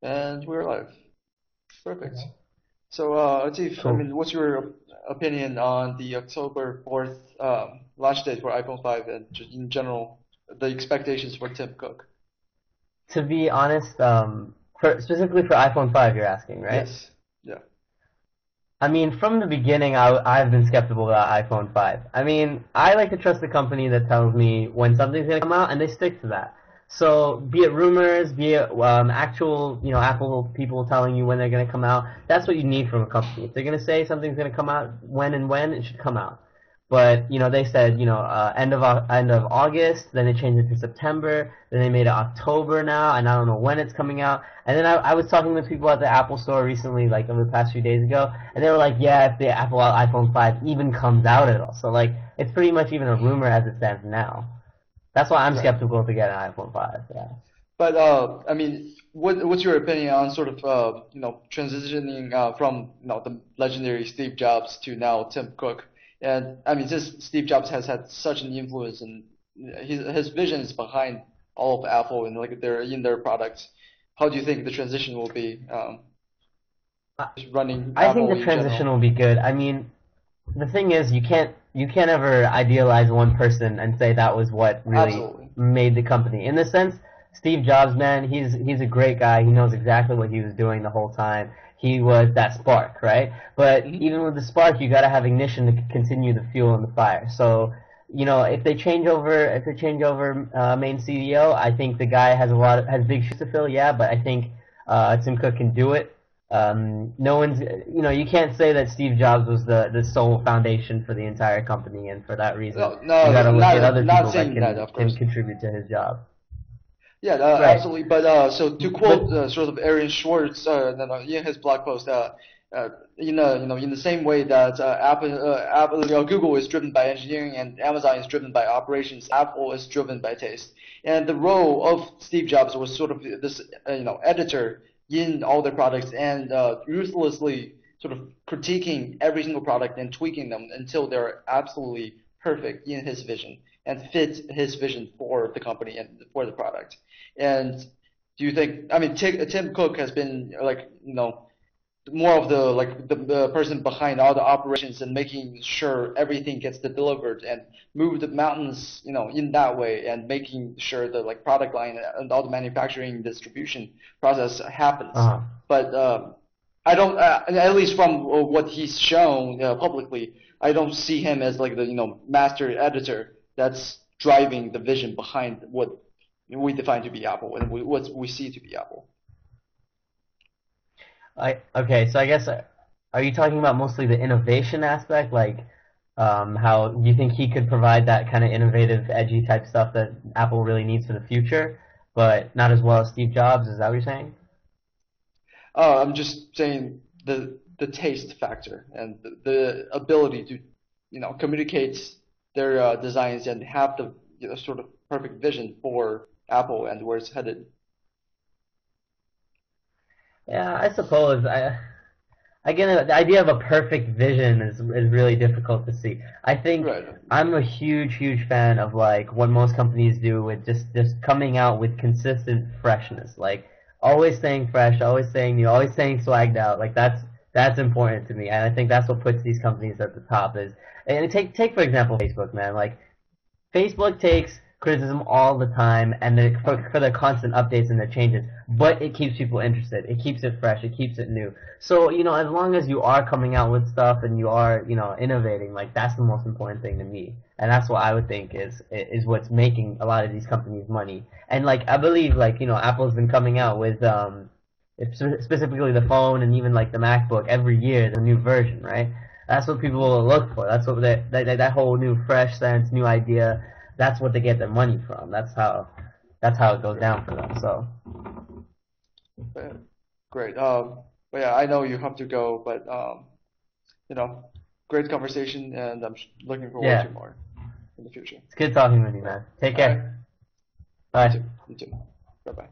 And we're live. Perfect. Okay. So, Atif, I Cool. mean, what's your opinion on the October 4th launch date for iPhone 5 and just in general, the expectations for Tim Cook? To be honest, specifically for iPhone 5, you're asking, right? Yes. Yeah. I mean, from the beginning, I've been skeptical about iPhone 5. I mean, I like to trust the company that tells me when something's going to come out, and they stick to that. So, be it rumors, be it actual, Apple people telling you when they're going to come out, that's what you need from a company. If they're going to say something's going to come out when, it should come out. But they said end of August, then they changed it to September, then they made it October now, and I don't know when it's coming out. And then I was talking with people at the Apple store recently, like over the past few days ago, and they were like, yeah, if the Apple iPhone 5 even comes out at all. So like, it's pretty much even a rumor as it stands now. That's why I'm Right. skeptical to get an iPhone 5. Yeah. But I mean, what's your opinion on sort of transitioning from the legendary Steve Jobs to now Tim Cook? And I mean, since Steve Jobs has had such an influence and his vision is behind all of Apple and like their products, how do you think the transition will be just running I think Apple the in transition general? will be good. I mean, the thing is, you can't ever idealize one person and say that was what really Absolutely. made the company. In the sense, Steve Jobs, man, he's a great guy. He knows exactly what he was doing the whole time. He was that spark, right? But Hmm. even with the spark, you gotta have ignition to continue the fuel in the fire. So, if they change over main CEO, I think the guy has big shoes to fill. Yeah, but I think Tim Cook can do it. No one's, you can't say that Steve Jobs was the sole foundation for the entire company, and for that reason, No, you got no, to look at not other not people that saying that, of can course. contribute to his job. Yeah, Right. absolutely. But so to But quote sort of Aaron Schwartz, in his blog post, in the same way that Google is driven by engineering and Amazon is driven by operations, Apple is driven by taste. And the role of Steve Jobs was sort of this, editor in all their products and ruthlessly sort of critiquing every single product and tweaking them until they're absolutely perfect in his vision and fit his vision for the company and for the product. And do you think? I mean, Tim Cook has been like more of the person behind all the operations and making sure everything gets delivered and move the mountains, in that way and making sure the like product line and all the manufacturing distribution process happens. uh, But I don't, at least from what he's shown publicly, I don't see him as like the master editor that's driving the vision behind what we define to be Apple and what we see to be Apple. okay, so I guess are you talking about mostly the innovation aspect, like how you think he could provide that kind of innovative, edgy type stuff that Apple really needs for the future, but not as well as Steve Jobs? Is that what you're saying? I'm just saying the taste factor and the ability to, communicate their designs and have the sort of perfect vision for Apple and where it's headed. Yeah, I suppose. Again, the idea of a perfect vision is really difficult to see. I think Right. I'm a huge fan of like what most companies do with just coming out with consistent freshness, like always staying fresh, always staying new, always staying swagged out. Like that's important to me, and I think that's what puts these companies at the top. And take for example Facebook, man. Like Facebook takes criticism all the time, and for their constant updates and their changes, but it keeps people interested. It keeps it fresh. It keeps it new. So as long as you are coming out with stuff and you are innovating, like that's the most important thing to me, and that's what I would think is what's making a lot of these companies money. And like I believe like Apple's been coming out with specifically the phone and even like the MacBook every year, the new version, right? That's what people will look for. That's what that whole new fresh sense, new idea. That's what they get their money from. That's how it goes Great. down for them. So Uh, Great. But yeah, I know you have to go, but you know, great conversation, and I'm looking forward to yeah, more in the future. it's good talking with you, All right. man. Take All right. care. You Bye. too. You too. Bye bye.